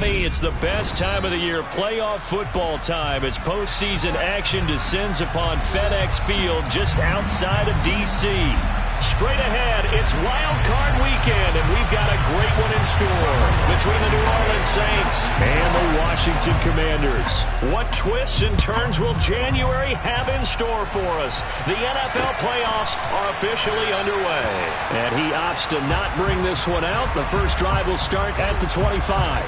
2020, it's the best time of the year, playoff football time, as postseason action descends upon FedEx Field just outside of D.C. Straight ahead, it's Wild Card Weekend, and we've got a great one in store between the New Orleans Saints and the Washington Commanders. What twists and turns will January have in store for us? The NFL playoffs are officially underway. And he opts to not bring this one out. The first drive will start at the 25.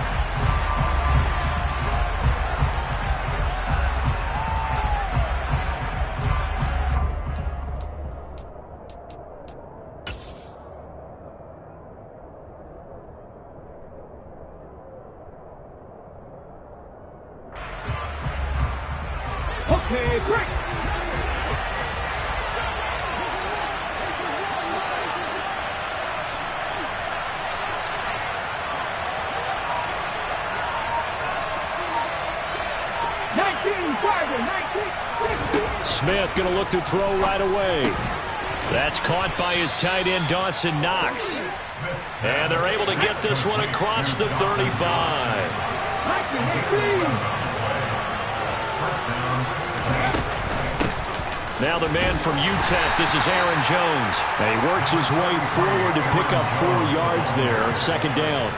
Okay, break. Smith going to look to throw right away. That's caught by his tight end, Dawson Knox. And they're able to get this one across the 35. Now the man from UTEP, this is Aaron Jones. And he works his way forward to pick up 4 yards there, second down.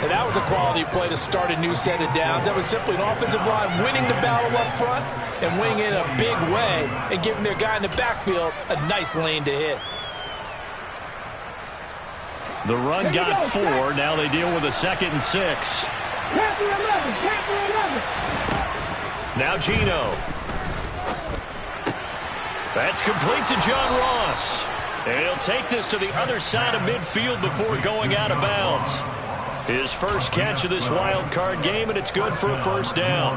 And that was a quality play to start a new set of downs. That was simply an offensive line winning the battle up front and winning it in a big way and giving their guy in the backfield a nice lane to hit. The run got 4. Now they deal with a 2nd and 6. Now Geno. That's complete to John Ross. And he'll take this to the other side of midfield before going out of bounds. His first catch of this wild card game, and it's good for a first down.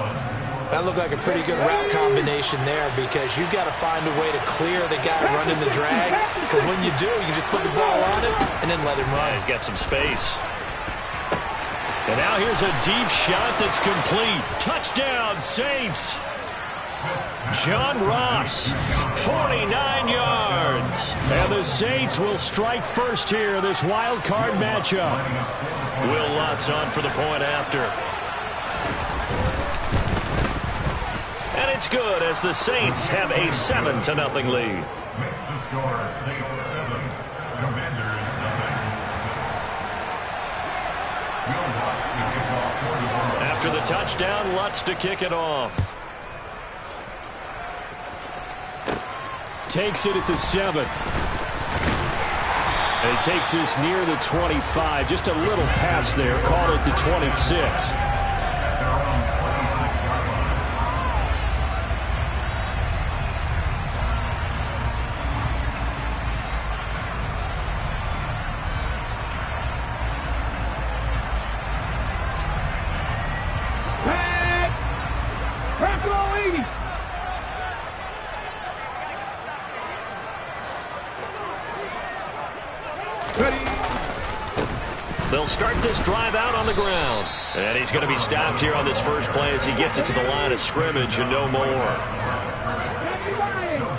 That looked like a pretty good route combination there, because you've got to find a way to clear the guy running the drag, because when you do, you just put the ball on him and then let him run. Yeah, he's got some space. And now here's a deep shot that's complete. Touchdown, Saints. John Ross, 49 yards. And the Saints will strike first here, this wild card matchup. Will Lutz on for the point after. And it's good as the Saints have a 7-0 lead. Makes the score Saints 7, Commanders 0. After the touchdown, Lutz to kick it off. Takes it at the 7. And he takes this near the 25. Just a little pass there. Called it the 26. They'll start this drive out on the ground. And he's going to be stopped here on this first play as he gets it to the line of scrimmage and no more. No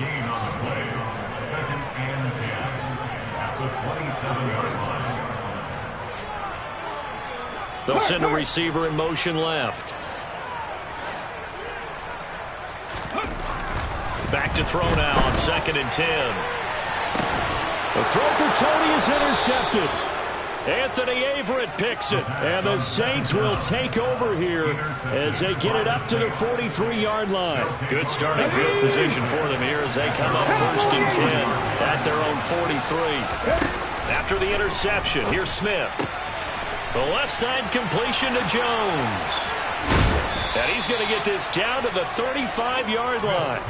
gain on the play. 2nd and 10 at the 27-yard line. They'll send a receiver in motion left. Back to throw now on 2nd and 10. The throw for Tony is intercepted. Anthony Averett picks it, and the Saints will take over here as they get it up to the 43-yard line. Good starting field position for them here as they come up 1st and 10 at their own 43. After the interception, here's Smith. The left side completion to Jones. And he's going to get this down to the 35-yard line.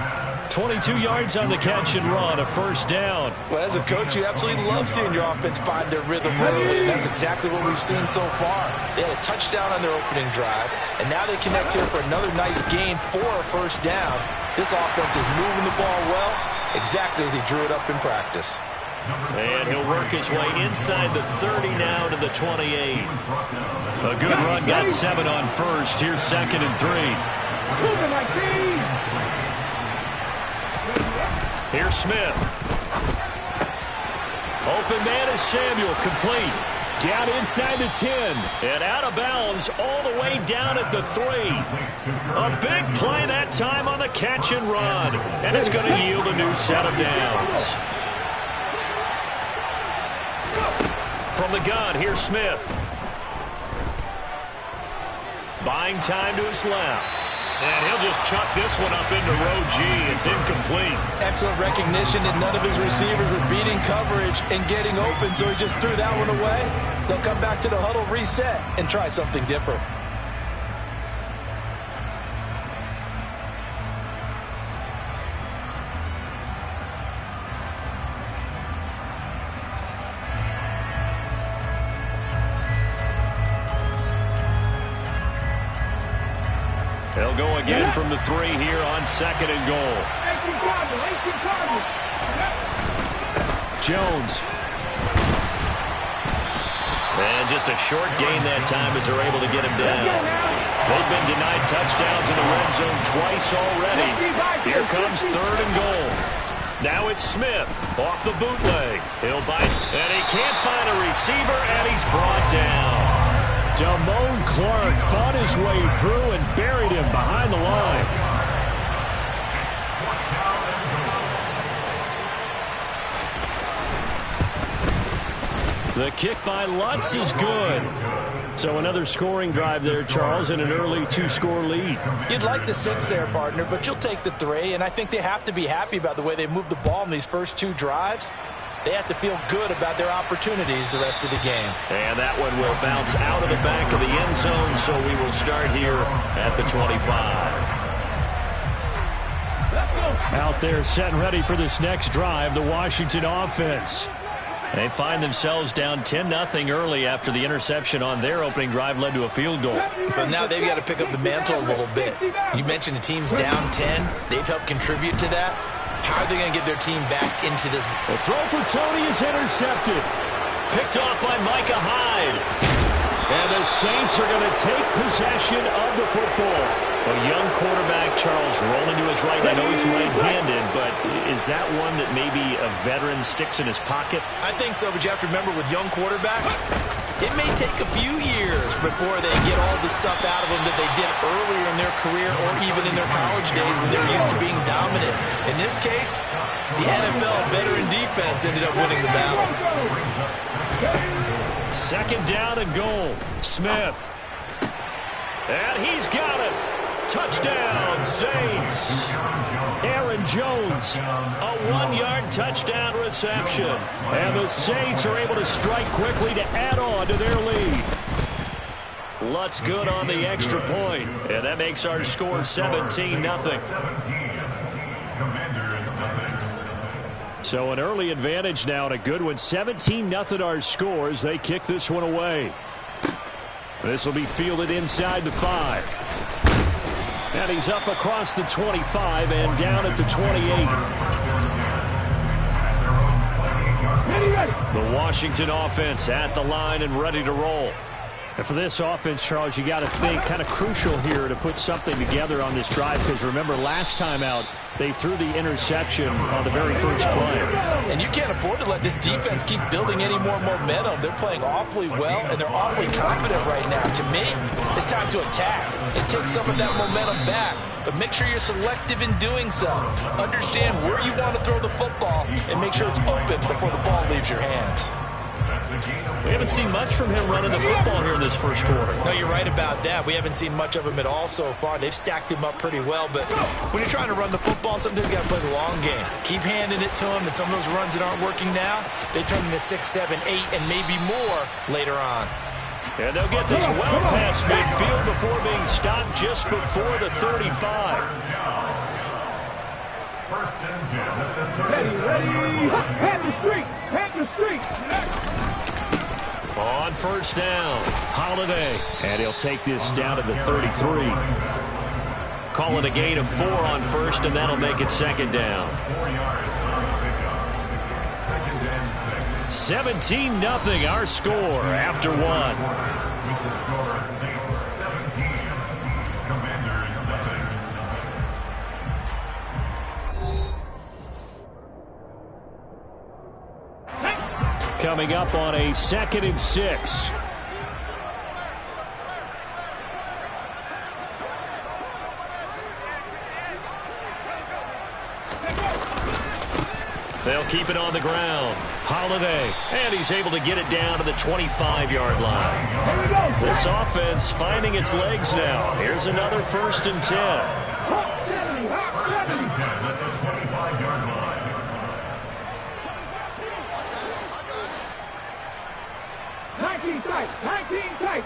22 yards on the catch and run, a first down. Well, as a coach, you absolutely love seeing your offense find their rhythm early, and that's exactly what we've seen so far. They had a touchdown on their opening drive, and now they connect here for another nice gain for a first down. This offense is moving the ball well, exactly as he drew it up in practice. And he'll work his way inside the 30 now to the 28. A good run, got 7 on first. Here's 2nd and 3. Here's Smith. Open man is Samuel, complete. Down inside the 10. And out of bounds all the way down at the 3. A big play that time on the catch and run. And it's going to yield a new set of downs. From the gun, here's Smith. Buying time to his left. And he'll just chuck this one up into row G. It's incomplete. Excellent recognition that none of his receivers were beating coverage and getting open, so he just threw that one away. They'll come back to the huddle, reset, and try something different. They'll go again from the 3 here on 2nd and goal. Jones. And just a short gain that time as they're able to get him down. They've been denied touchdowns in the red zone twice already. Here comes 3rd and goal. Now it's Smith off the bootleg. He'll bite, and he can't find a receiver, and he's brought down. Damone Clark fought his way through and buried him behind the line. The kick by Lutz is good. So another scoring drive there, Charles, and an early 2-score lead. You'd like the 6 there, partner, but you'll take the 3, and I think they have to be happy about the way they moved the ball in these first 2 drives. They have to feel good about their opportunities the rest of the game. And that one will bounce out of the back of the end zone, so we will start here at the 25. Out there set and ready for this next drive, the Washington offense. They find themselves down 10-0 early after the interception on their opening drive led to a field goal. So now they've got to pick up the mantle a little bit. You mentioned the team's down 10. They've helped contribute to that. How are they going to get their team back into this? The throw for Tony is intercepted. Picked off by Micah Hyde. And the Saints are going to take possession of the football. A young quarterback, Charles, rolling to his right. I know he's right-handed, but is that one that maybe a veteran sticks in his pocket? I think so, but you have to remember with young quarterbacks, it may take a few years before they get all the stuff out of them that they did earlier in their career or even in their college days when they were used to being dominant. In this case, the NFL veteran defense ended up winning the battle. 2nd down and goal. Smith. And he's got it. Touchdown, Saints. Aaron Jones, a 1-yard touchdown reception. And the Saints are able to strike quickly to add on to their lead. Lutz good on the extra point. And that makes our score 17-0. So an early advantage now and a good one. 17-0 our score as they kick this one away. This will be fielded inside the 5. And he's up across the 25 and down at the 28. The Washington offense at the line and ready to roll. And for this offense, Charles, you got to think kind of crucial here to put something together on this drive, because remember last time out they threw the interception on the very first play. And you can't afford to let this defense keep building any more momentum. They're playing awfully well, and they're awfully confident right now. To me, it's time to attack and take some of that momentum back. But make sure you're selective in doing so. Understand where you want to throw the football and make sure it's open before the ball leaves your hands. We haven't seen much from him running the football here in this first quarter. No, you're right about that. We haven't seen much of him at all so far. They've stacked him up pretty well, but when you're trying to run the football, sometimes you got to play the long game. Keep handing it to him, and some of those runs that aren't working now, they turn into 6, 7, 8, and maybe more later on. And they'll get this well past midfield before being stopped just before the 35. Ready, head the street, On 1st down, Holiday. And he'll take this down to the 33. Call it a gain of 4 on 1st, and that'll make it 2nd down. 17-0 our score after 1. Coming up on a 2nd and 6. They'll keep it on the ground. Holiday, and he's able to get it down to the 25-yard line. This offense finding its legs now. Here's another 1st and 10. 19 tight, 19 tight.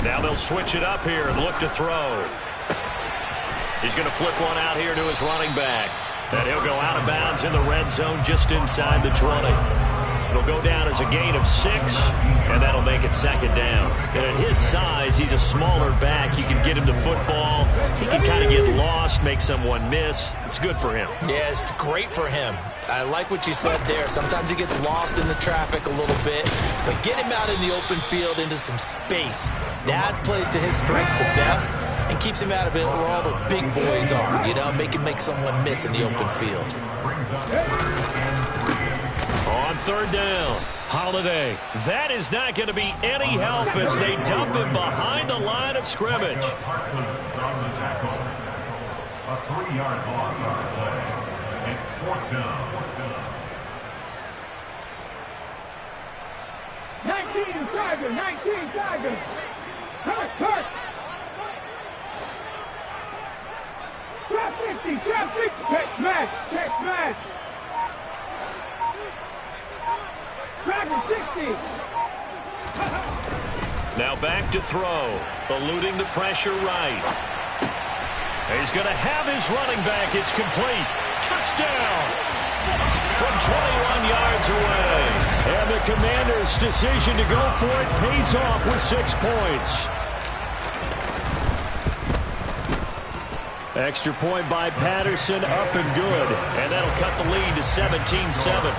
Now they'll switch it up here and look to throw. He's going to flip one out here to his running back. And he'll go out of bounds in the red zone just inside the 20. It'll go down as a gain of 6, and that'll make it 2nd down. And at his size, he's a smaller back. You can get him the football. He can kind of get lost, make someone miss. It's good for him. Yeah, it's great for him. I like what you said there. Sometimes he gets lost in the traffic a little bit, but get him out in the open field into some space. That plays to his strengths the best and keeps him out of it where all the big boys are, you know, make someone miss in the open field. On 3rd down, Holiday. That is not going to be any help as they dump him behind the line of scrimmage. A 3-yard loss on the play. It's 4th down. 19 Tiger, 19 Tiger. Hurt. Trap 50, trap 50. Check match. Tiger 60. Now back to throw, eluding the pressure right. He's going to have his running back. It's complete. Touchdown from 21 yards away. And the Commanders' decision to go for it pays off with 6 points. Extra point by Patterson, up and good. And that'll cut the lead to 17-7.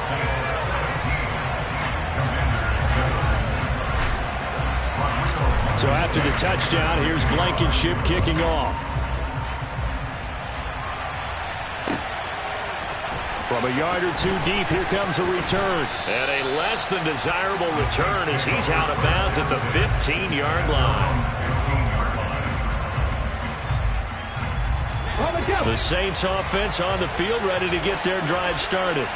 So after the touchdown, here's Blankenship kicking off. From a yard or 2 deep, here comes a return. And a less than desirable return as he's out of bounds at the 15-yard line. The Saints offense on the field ready to get their drive started.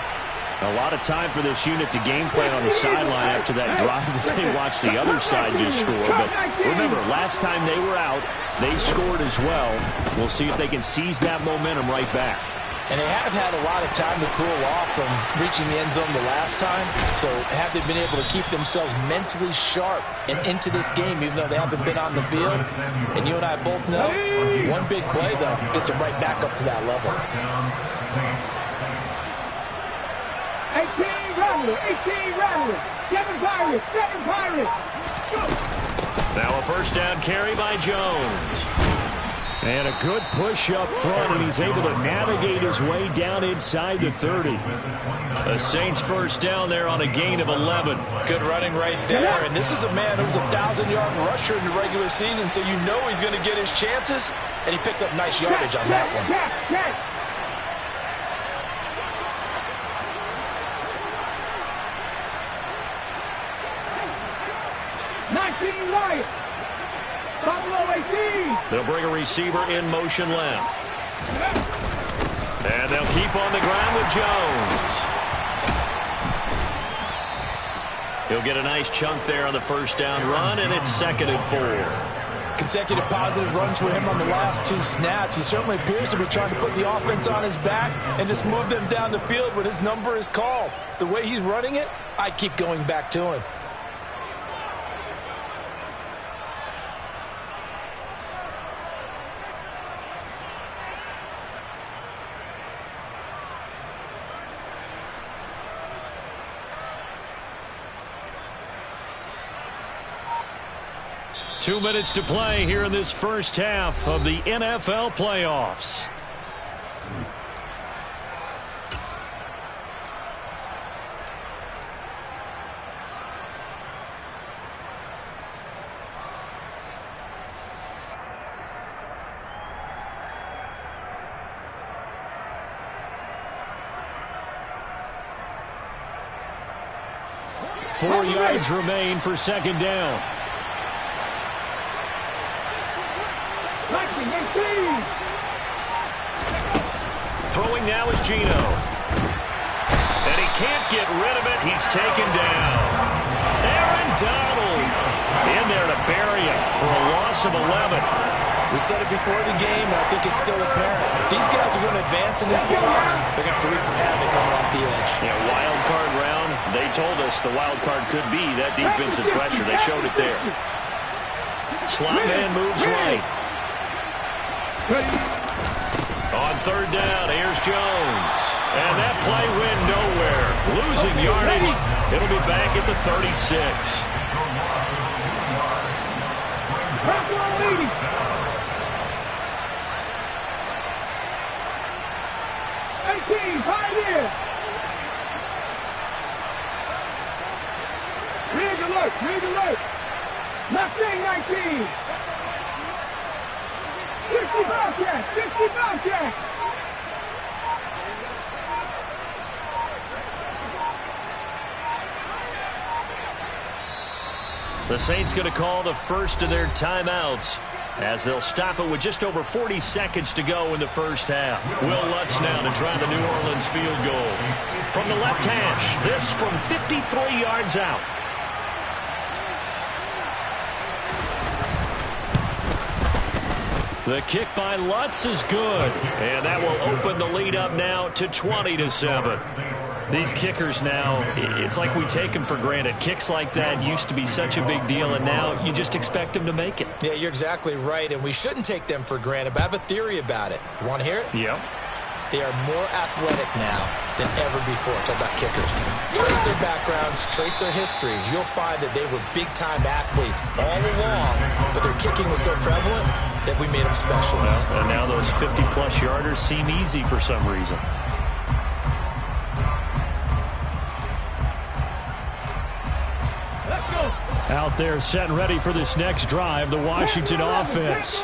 A lot of time for this unit to game plan on the sideline after that drive that they watched the other side just score. But remember, last time they were out, they scored as well. We'll see if they can seize that momentum right back. And they have had a lot of time to cool off from reaching the end zone the last time. So have they been able to keep themselves mentally sharp and into this game, even though they haven't been on the field? And you and I both know, one big play, though, gets them right back up to that level. 18 Rattler. 7 Pirates. Now a 1st down carry by Jones. And a good push up front, and he's able to navigate his way down inside the 30. The Saints 1st down there on a gain of 11. Good running right there, and this is a man who was a 1,000-yard rusher in the regular season, so you know he's going to get his chances, and he picks up nice yardage on that one. 19 Lions. Buffalo 18. They'll bring a receiver in motion left. And they'll keep on the ground with Jones. He'll get a nice chunk there on the 1st down run, and it's 2nd and 4. Consecutive positive runs for him on the last 2 snaps. He certainly appears to be trying to put the offense on his back and just move them down the field when his number is called. The way he's running it, I keep going back to him. Two minutes to play here in this first half of the NFL playoffs. 4 yards remain for second down. 19, 18. Throwing now is Geno. And he can't get rid of it. He's taken down. Aaron Donald in there to bury him for a loss of 11. We said it before the game, and I think it's still apparent. If these guys are going to advance in these playoffs, they're going to have to wreak some havoc coming off the edge. Yeah, wild card round. They told us the wild card could be that defensive pressure. They showed it there. Slot man moves right. On third down, here's Jones. And that play went nowhere. Losing yardage. It'll be back at the 36. leading. 18, Pioneer. Rig alert, rig alert. Mustang 19. 60 Bobcats, 60 Bobcats. The Saints going to call the first of their timeouts as they'll stop it with just over 40 seconds to go in the first half. Will Lutz now to try the New Orleans field goal. From the left hash, this from 53 yards out. The kick by Lutz is good, and that will open the lead up now to 20-7. These kickers now, it's like we take them for granted. Kicks like that used to be such a big deal, and now you just expect them to make it. Yeah, you're exactly right, and we shouldn't take them for granted, but I have a theory about it. You want to hear it? Yep. They are more athletic now than ever before. Talk about kickers. Trace their backgrounds, trace their histories. You'll find that they were big-time athletes all along, but their kicking was so prevalent that we made them specialists. Well, and now those 50-plus yarders seem easy for some reason. Out there set and ready for this next drive, the Washington offense.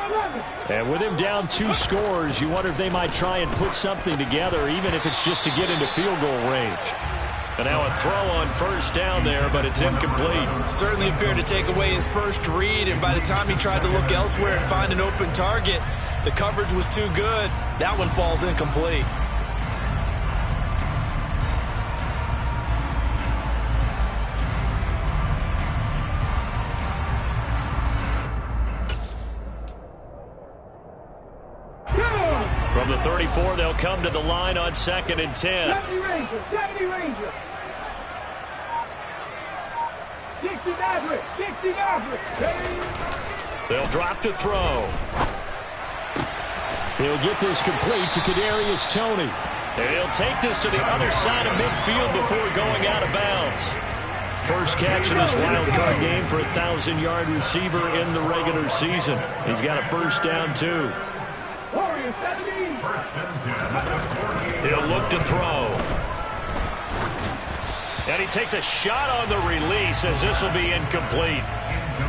And with him down 2 scores, you wonder if they might try and put something together, even if it's just to get into field goal range. And now a throw on first down there, but it's incomplete. Certainly appeared to take away his first read, and by the time he tried to look elsewhere and find an open target, the coverage was too good. That one falls incomplete. From the 34, they'll come to the line on 2nd and 10. 70 Ranger, 70 Ranger. 60 Maverick, 60 Maverick. They'll drop to throw. He'll get this complete to Kadarius Toney. And he'll take this to the other side of midfield before going out of bounds. First catch of this wild card game for a 1,000-yard receiver in the regular season. He's got a first down, too. Warriors, 70. He'll look to throw. And he takes a shot on the release as this will be incomplete.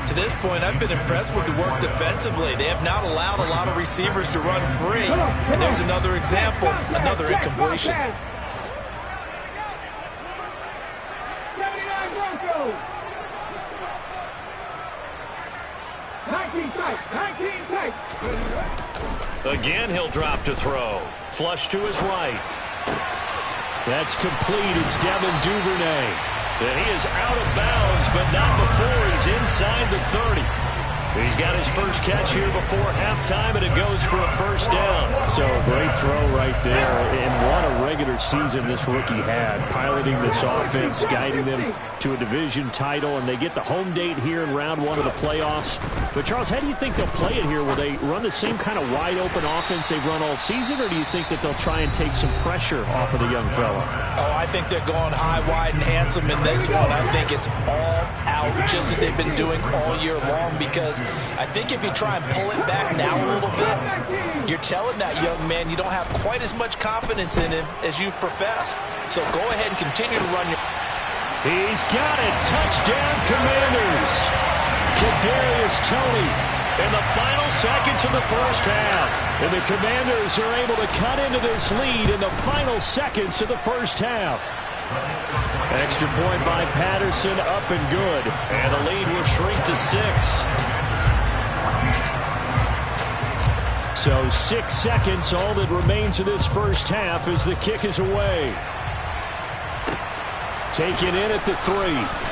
To this point, I've been impressed with the work defensively. They have not allowed a lot of receivers to run free. And there's another example, another incompletion. 79 Broncos. 19 tight, 19 tight. Again, he'll drop to throw. Flush to his right. That's complete. It's Devin Duvernay. And he is out of bounds, but not before he's inside the 30. He's got his first catch here before halftime, and it goes for a first down. So great throw right there. And what a regular season this rookie had, piloting this offense, guiding them to a division title, and they get the home date here in round 1 of the playoffs. But, Charles, how do you think they'll play it here? Will they run the same kind of wide-open offense they've run all season, or do you think that they'll try and take some pressure off of the young fella? Oh, I think they're going high, wide, and handsome in this one. I think it's all out, just as they've been doing all year long, because I think if you try and pull it back now a little bit, you're telling that young man you don't have quite as much confidence in him as you've professed. So go ahead and continue to run your... He's got it. Touchdown, Commanders. Kadarius Toney in the final seconds of the first half. And the Commanders are able to cut into this lead in the final seconds of the first half. And Extra point by Patterson, up and good. And the lead will shrink to 6. So 6 seconds, all that remains of this first half as the kick is away. Taken in at the 3.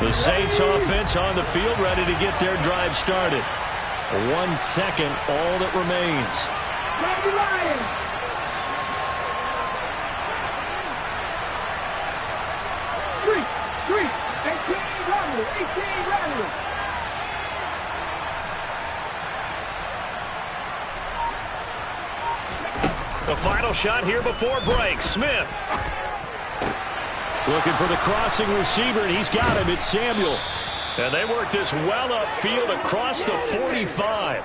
The Saints offense on the field, ready to get their drive started. 1 second, all that remains. Street, 18 rally. The final shot here before break. Smith. Looking for the crossing receiver, and he's got him. It's Samuel. And they work this well upfield across the 45.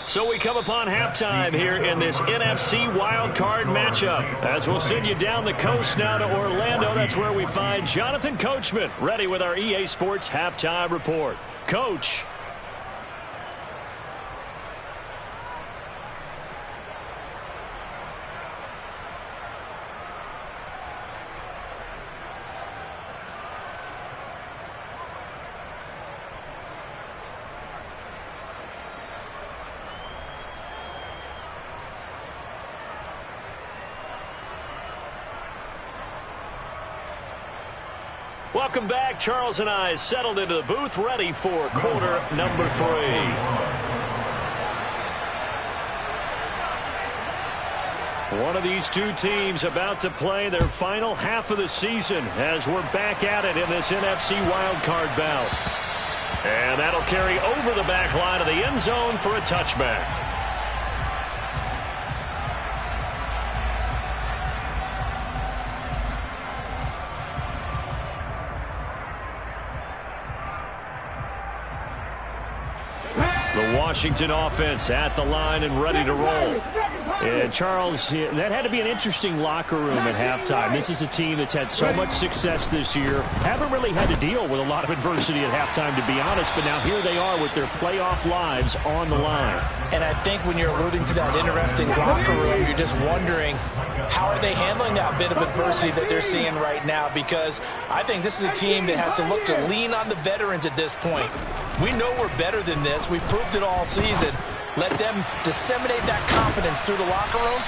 So we come upon halftime here in this NFC wildcard matchup. As we'll send you down the coast now to Orlando. That's where we find Jonathan Coachman ready with our EA Sports halftime report. Coach. Welcome back. Charles and I settled into the booth, ready for quarter number 3. One of these two teams about to play their final half of the season as we're back at it in this NFC wildcard bout. And that'll carry over the back line of the end zone for a touchback. The Washington offense at the line and ready to roll. And Charles, that had to be an interesting locker room at halftime. This is a team that's had so much success this year. Haven't really had to deal with a lot of adversity at halftime, to be honest. But now here they are with their playoff lives on the line. And I think when you're alluding to that interesting locker room, you're just wondering how are they handling that bit of adversity that they're seeing right now, because I think this is a team that has to look to lean on the veterans at this point. We know we're better than this. We've proved it all season. Let them disseminate that confidence through the locker room.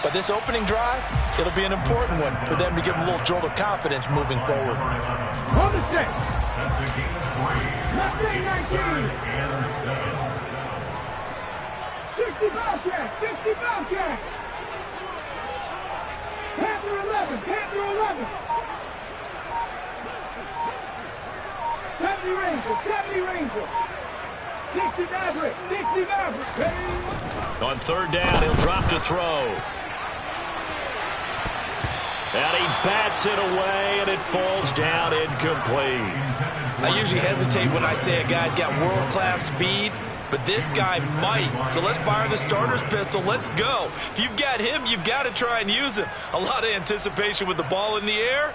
But this opening drive, it'll be an important one for them to give them a little jolt of confidence moving forward. Hold the stick. Left 19. 60 Bobcat. 60 Bobcat. Panther 11. Panther 11. 70 Ranger. 70 Ranger. 60 Maverick. 60 Maverick. On third down, he'll drop to throw. And he bats it away, and it falls down incomplete. I usually hesitate when I say a guy's got world-class speed, but this guy might. So let's fire the starter's pistol. Let's go. If you've got him, you've got to try and use him. A lot of anticipation with the ball in the air,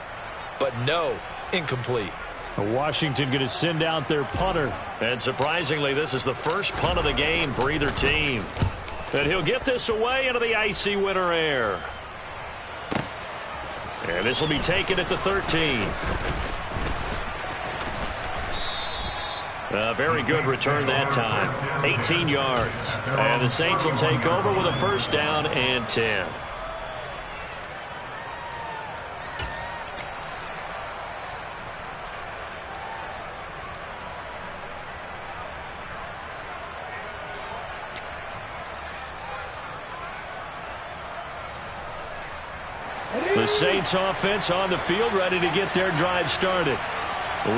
but no, incomplete. Washington going to send out their punter. And surprisingly, this is the first punt of the game for either team. And he'll get this away into the icy winter air. And this will be taken at the 13. A very good return that time. 18 yards. And the Saints will take over with a first down and 10. The Saints offense on the field, ready to get their drive started.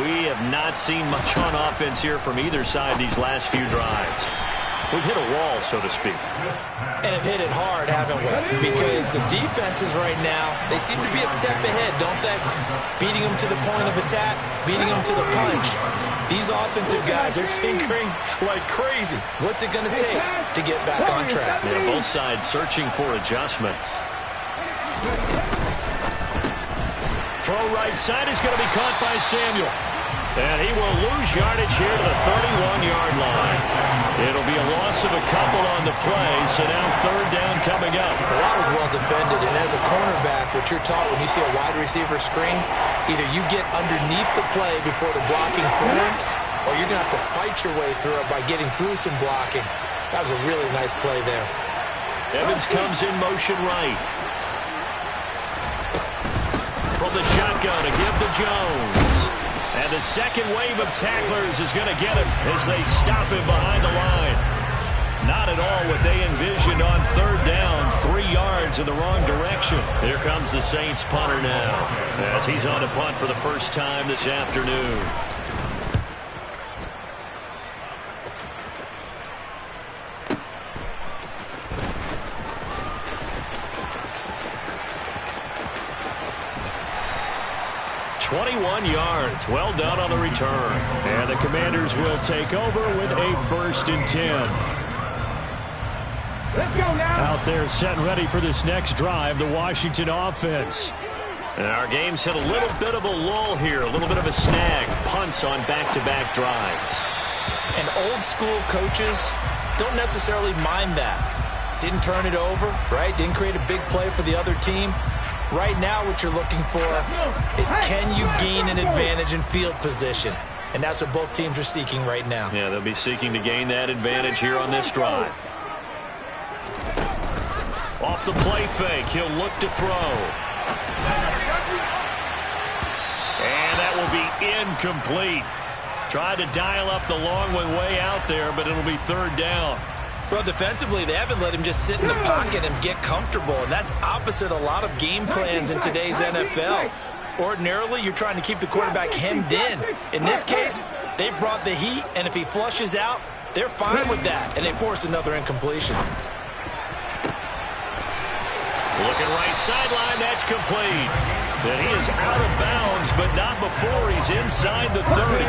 We have not seen much on offense here from either side these last few drives. We've hit a wall, so to speak. And have hit it hard, haven't we? Because the defenses right now, they seem to be a step ahead, don't they? Beating them to the point of attack, beating them to the punch. These offensive guys are tinkering like crazy. What's it going to take to get back on track? Yeah, both sides searching for adjustments. Throw right side is going to be caught by Samuel. And he will lose yardage here to the 31-yard line. It'll be a loss of a couple on the play, so now third down coming up. Well, that was well defended, and as a cornerback, what you're taught when you see a wide receiver screen, either you get underneath the play before the blocking forms, or you're going to have to fight your way through it by getting through some blocking. That was a really nice play there. Evans comes in motion right. From the shotgun to give to Jones. And the second wave of tacklers is going to get him as they stop him behind the line. Not at all what they envisioned on third down. 3 yards in the wrong direction. Here comes the Saints punter now as he's on to punt for the first time this afternoon. Yards. Well done on the return. And the Commanders will take over with a 1st and 10. Let's go now. Out there set and ready for this next drive, the Washington offense. And our game's hit a little bit of a lull here, a little bit of a snag. Punts on back-to-back drives. And old school coaches don't necessarily mind that. Didn't turn it over, right? Didn't create a big play for the other team. Right now what you're looking for is can you gain an advantage in field position? And that's what both teams are seeking right now. Yeah, they'll be seeking to gain that advantage here on this drive. Off the play fake, he'll look to throw. And that will be incomplete. Tried to dial up the long one way out there, but it'll be third down. Well, defensively, they haven't let him just sit in the pocket and get comfortable, and that's opposite a lot of game plans in today's NFL. Ordinarily, you're trying to keep the quarterback hemmed in. In this case, they brought the heat, and if he flushes out, they're fine with that, and they force another incompletion. Looking right sideline, that's complete. And he is out of bounds, but not before he's inside the 30.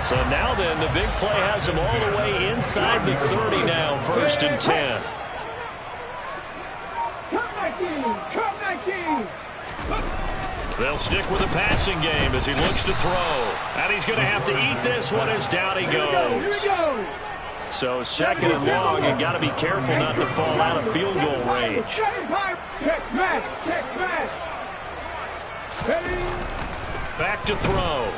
So now then, the big play has him all the way inside the 30 now, 1st and 10. They'll stick with the passing game as he looks to throw. And he's going to have to eat this one as down he goes. So 2nd and long, you got to be careful not to fall out of field goal range. Back to throw.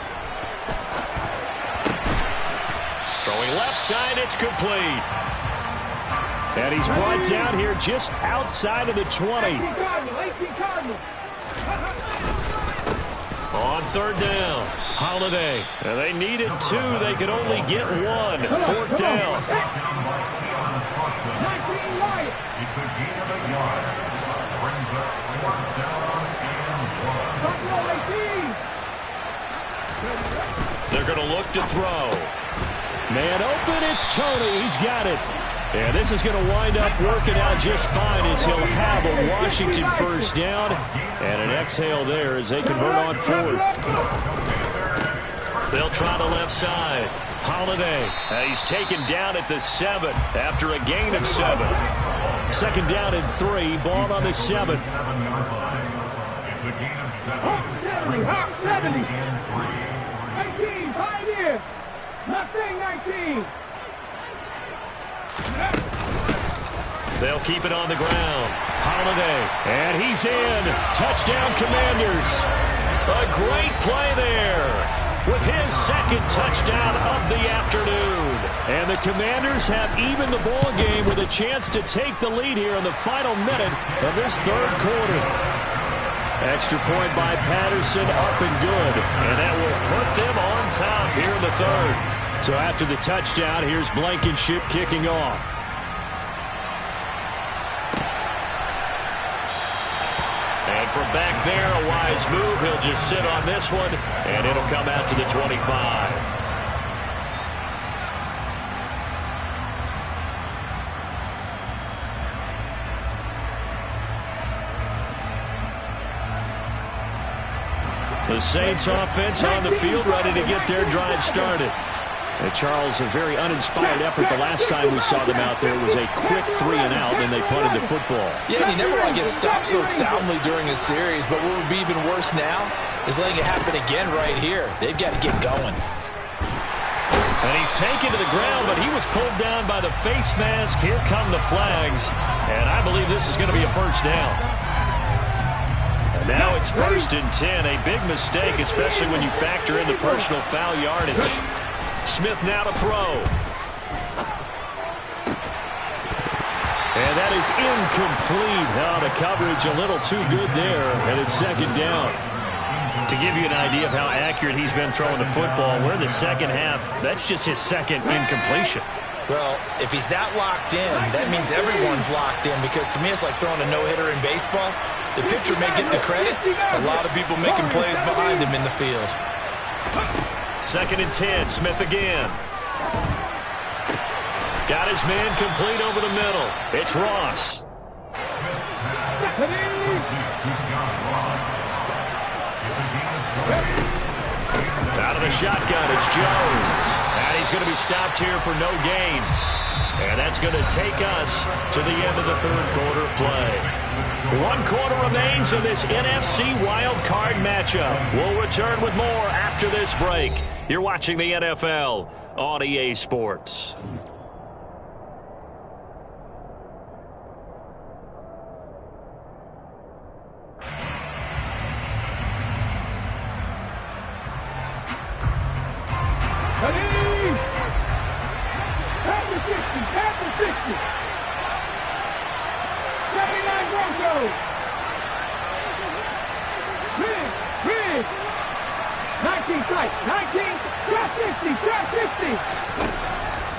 Throwing left side, it's complete. And he's brought down here just outside of the 20. On third down, Holiday. And they needed 2. They could only get 1. 4th down. They're going to look to throw. Man open, it's Toney. He's got it. And this is going to wind up working out just fine as he'll have a Washington 1st down. And an exhale there as they convert on 4th. They'll try the left side. Holiday. He's taken down at the 7 after a gain of 7. 2nd down and 3. Ball on the 7. It's a gain of 7. 70. 19, Pioneer. Nothing, 19. They'll keep it on the ground. Holiday. And he's in. Touchdown, Commanders. A great play there with his 2nd touchdown of the afternoon. And the Commanders have evened the ball game with a chance to take the lead here in the final minute of this 3rd quarter. Extra point by Patterson, up and good. And that will put them on top here in the 3rd. So after the touchdown, here's Blankenship kicking off. And from back there, a wise move. He'll just sit on this one, and it'll come out to the 25. The Saints offense on the field, ready to get their drive started. And Charles, a very uninspired effort the last time we saw them out there. It was a quick 3-and-out, and they punted the football. Yeah, and you never want to get stopped so soundly during a series, but what would be even worse now is letting it happen again right here. They've got to get going. And he's taken to the ground, but he was pulled down by the face mask. Here come the flags, and I believe this is going to be a first down. And now it's 1st and 10, a big mistake, especially when you factor in the personal foul yardage. Smith now to throw. And that is incomplete. Oh, the coverage a little too good there, and it's 2nd down. To give you an idea of how accurate he's been throwing the football, we're in the second half. That's just his 2nd incompletion. Well, if he's that locked in, that means everyone's locked in, because to me it's like throwing a no-hitter in baseball. The pitcher may get the credit, a lot of people making plays behind him in the field. 2nd and 10, Smith again. Got his man complete over the middle. It's Ross. Out of the shotgun, it's Jones. And he's going to be stopped here for no gain. And that's going to take us to the end of the 3rd quarter play. 1 quarter remains in this NFC Wild Card matchup. We'll return with more after this break. You're watching the NFL on EA Sports.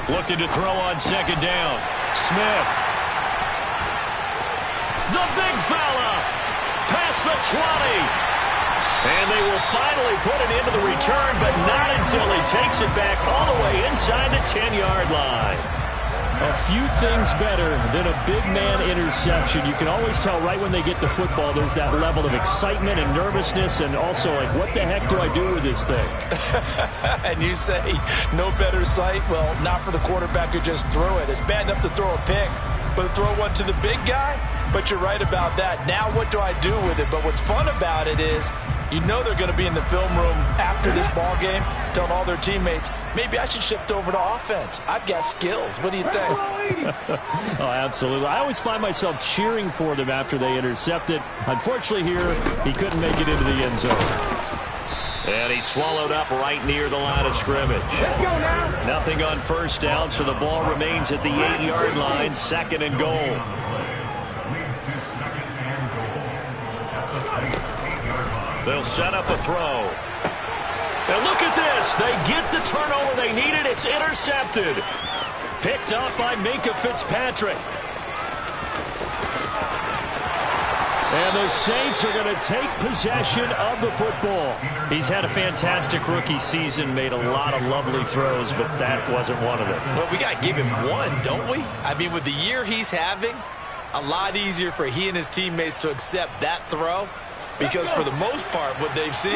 Looking to throw on 2nd down. Smith. The big fella. Past the 20. And they will finally put it into the return, but not until he takes it back all the way inside the 10-yard line. A few things better than a big man interception. You can always tell right when they get the football, there's that level of excitement and nervousness, and also like, what the heck do I do with this thing? And you say, no better sight? Well, not for the quarterback who just threw it. It's bad enough to throw a pick, but to throw one to the big guy? But you're right about that. Now what do I do with it? But what's fun about it is, you know they're going to be in the film room after this ball game, telling all their teammates, maybe I should shift over to offense. I've got skills. What do you think? Oh, absolutely. I always find myself cheering for them after they intercept it. Unfortunately here, he couldn't make it into the end zone. And he's swallowed up right near the line of scrimmage. Let's go now. Nothing on 1st down, so the ball remains at the 8-yard line, 2nd and goal. They'll set up a throw. And look at this. They get the turnover they needed. It's intercepted. Picked up by Minkah Fitzpatrick. And the Saints are going to take possession of the football. He's had a fantastic rookie season, made a lot of lovely throws, but that wasn't one of them. Well, we got to give him one, don't we? I mean, with the year he's having, a lot easier for he and his teammates to accept that throw. Because for the most part, what they've seen,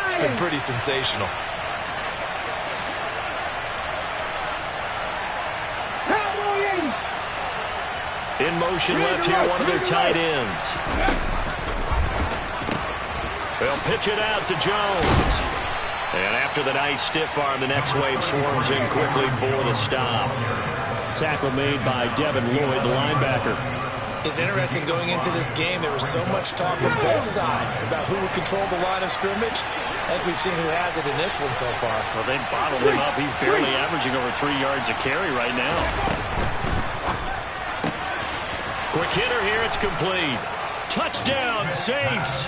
it's been pretty sensational. In motion left here, one of their tight ends. They'll pitch it out to Jones. And after the nice stiff arm, the next wave swarms in quickly for the stop. Tackle made by Devin Lloyd, the linebacker. It's interesting going into this game. There was so much talk from both sides about who would control the line of scrimmage. I think we've seen who has it in this one so far. Well, they bottled him up. He's barely averaging over 3 yards a carry right now. Quick hitter here. It's complete. Touchdown, Saints.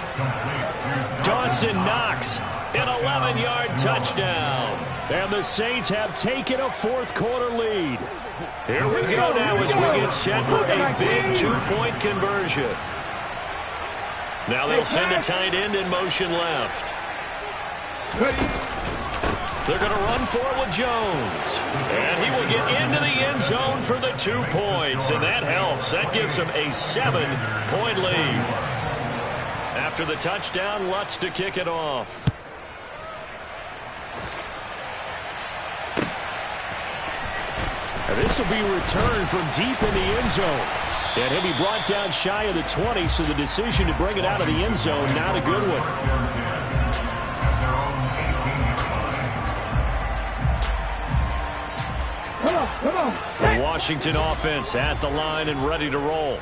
Dawson Knox, an 11-yard touchdown. And the Saints have taken a 4th quarter lead. Here we go now as we get set for a big 2-point conversion. Now they'll send a tight end in motion left. They're going to run for it with Jones. And he will get into the end zone for the 2 points. And that helps. That gives them a 7-point lead. After the touchdown, Lutz to kick it off. And this will be returned from deep in the end zone. And he'll be brought down shy of the 20, so the decision to bring it out of the end zone, not a good one. The Washington offense at the line and ready to roll.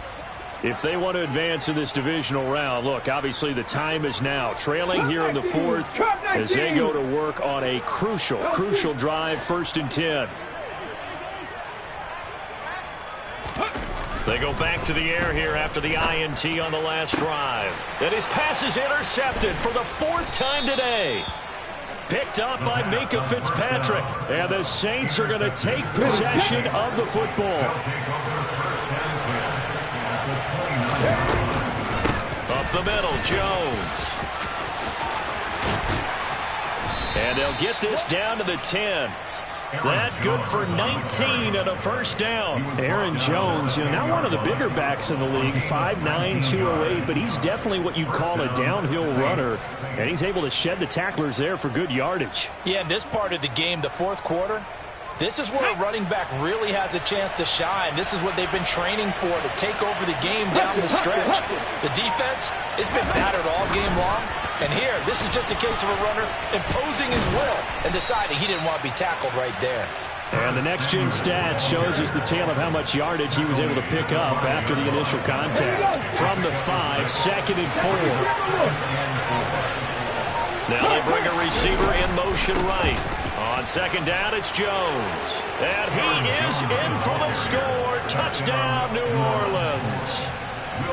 If they want to advance in this divisional round, look, obviously the time is now. Trailing here in the fourth as they go to work on a crucial drive, 1st and 10. They go back to the air here after the INT on the last drive. And his pass is intercepted for the 4th time today. Picked up by Minkah Fitzpatrick. And the Saints are going to take possession of the football. Up the middle, Jones. And they'll get this down to the 10. That good for 19 and a 1st down. Aaron Jones, not one of the bigger backs in the league, 5'9", 208, but he's definitely what you'd call a downhill runner, and he's able to shed the tacklers there for good yardage. Yeah, in this part of the game, the 4th quarter, this is where a running back really has a chance to shine. This is what they've been training for, to take over the game down the stretch. The defense has been battered all game long. And here, this is just a case of a runner imposing his will and deciding he didn't want to be tackled right there. And the next-gen stats shows us the tale of how much yardage he was able to pick up after the initial contact. From the 5, 2nd and 4. Now they bring a receiver in motion right. On 2nd down, it's Jones. And he is in for the score. Touchdown, New Orleans.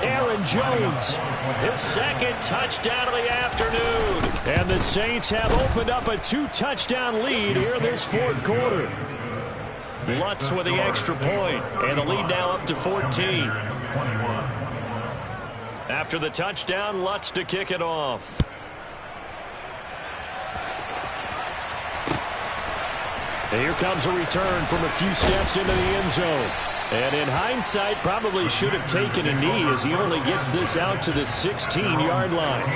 Aaron Jones, his 2nd touchdown of the afternoon. And the Saints have opened up a 2-touchdown lead here in this 4th quarter. Lutz with the extra point, and the lead now up to 14. After the touchdown, Lutz to kick it off. And here comes a return from a few steps into the end zone. And in hindsight, probably should have taken a knee as he only gets this out to the 16-yard line.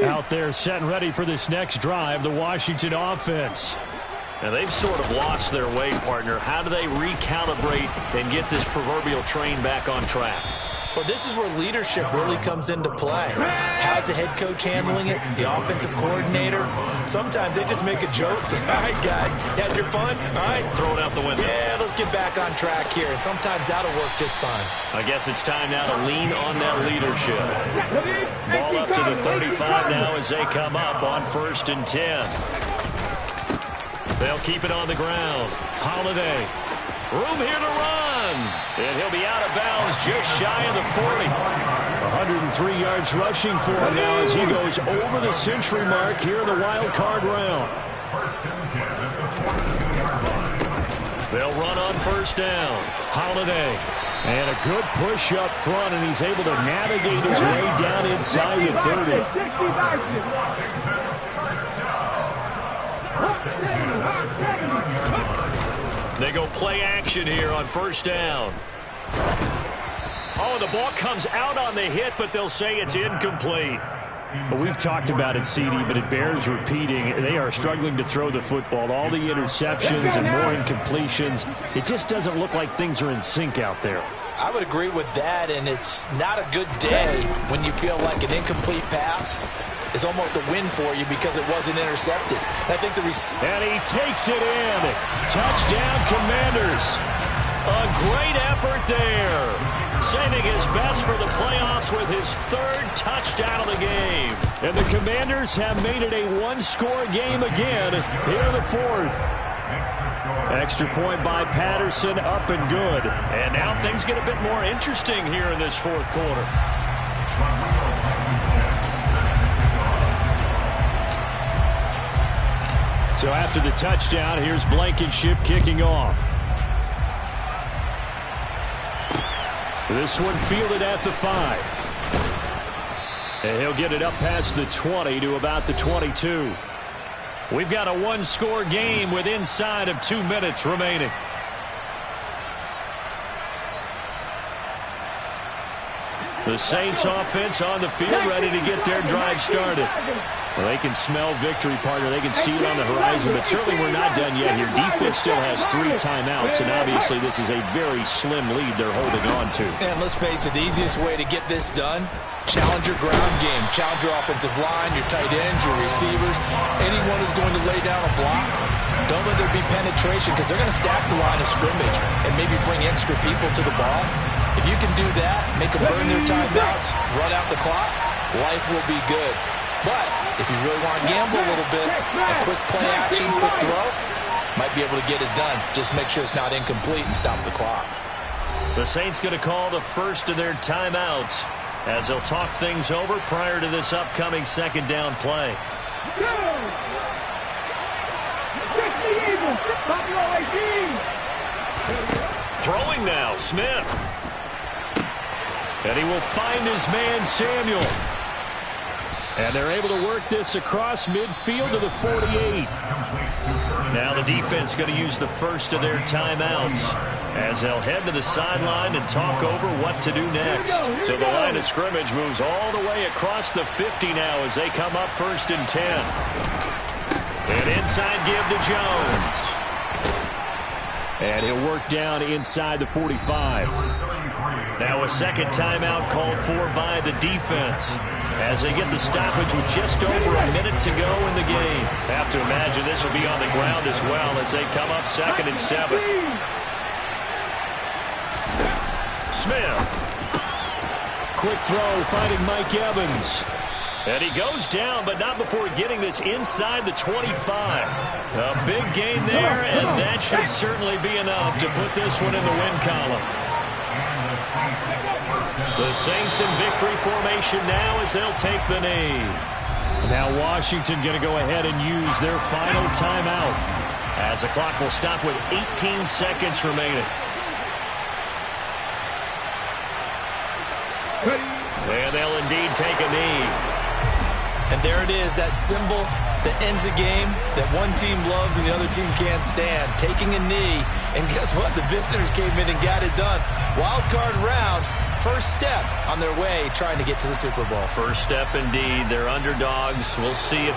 Out there set and ready for this next drive, the Washington offense. Now they've sort of lost their way, partner. How do they recalibrate and get this proverbial train back on track? Well, this is where leadership really comes into play. How's the head coach handling it? The offensive coordinator? Sometimes they just make a joke. All right, guys, had your fun? All right. Throw it out the window. Yeah, let's get back on track here. And sometimes that'll work just fine. I guess it's time now to lean on that leadership. Ball up to the 35 now as they come up on 1st and 10. They'll keep it on the ground. Holiday. Room here to run. And he'll be out of bounds just shy of the 40. 103 yards rushing for him now as he goes over the century mark here in the wild card round. They'll run on 1st down. Holiday. And a good push up front, and he's able to navigate his way down inside the 30. They go play action here on 1st down. Oh, the ball comes out on the hit, but they'll say it's incomplete. Well, we've talked about it, CD, but it bears repeating. They are struggling to throw the football. All the interceptions and more incompletions. It just doesn't look like things are in sync out there. I would agree with that, and it's not a good day when you feel like an incomplete pass is almost a win for you because it wasn't intercepted. I think and he takes it in. Touchdown, Commanders. A great effort there. Saving his best for the playoffs with his 3rd touchdown of the game. And the Commanders have made it a 1-score game again here in the 4th. Extra point by Patterson, up and good. And now things get a bit more interesting here in this 4th quarter. So after the touchdown, here's Blankenship kicking off. This one fielded at the 5. And he'll get it up past the 20 to about the 22. We've got a 1-score game with inside of 2 minutes remaining. The Saints offense on the field ready to get their drive started. Well, they can smell victory, partner. They can see it on the horizon, but certainly we're not done yet here. Defense still has 3 timeouts, and obviously this is a very slim lead they're holding on to. And let's face it, the easiest way to get this done, challenge your ground game. Challenge your offensive line, your tight ends, your receivers, anyone who's going to lay down a block. Don't let there be penetration because they're going to stack the line of scrimmage and maybe bring extra people to the ball. If you can do that, make them burn their timeouts, run out the clock, life will be good. But if you really want to gamble a little bit, a quick play action, quick throw, might be able to get it done. Just make sure it's not incomplete and stop the clock. The Saints going to call the first of their timeouts as they'll talk things over prior to this upcoming second down play. Throwing now, Smith. And he will find his man, Samuel. And they're able to work this across midfield to the 48. Now the defense going to use the first of their timeouts as they'll head to the sideline and talk over what to do next. So the line of scrimmage moves all the way across the 50 now as they come up 1st and 10. An inside give to Jones. And he'll work down inside the 45. Now a second timeout called for by the defense as they get the stoppage with just over a minute to go in the game. Have to imagine this will be on the ground as well as they come up 2nd and 7. Smith. Quick throw finding Mike Evans. And he goes down, but not before getting this inside the 25. A big gain there, and that should certainly be enough to put this one in the win column. The Saints in victory formation now as they'll take the knee. Now Washington going to go ahead and use their final timeout as the clock will stop with 18 seconds remaining. And they'll indeed take a knee. And there it is, that symbol that ends a game that one team loves and the other team can't stand. Taking a knee. And guess what? The visitors came in and got it done. Wild card round. First step on their way trying to get to the Super Bowl. First step indeed. They're underdogs. We'll see if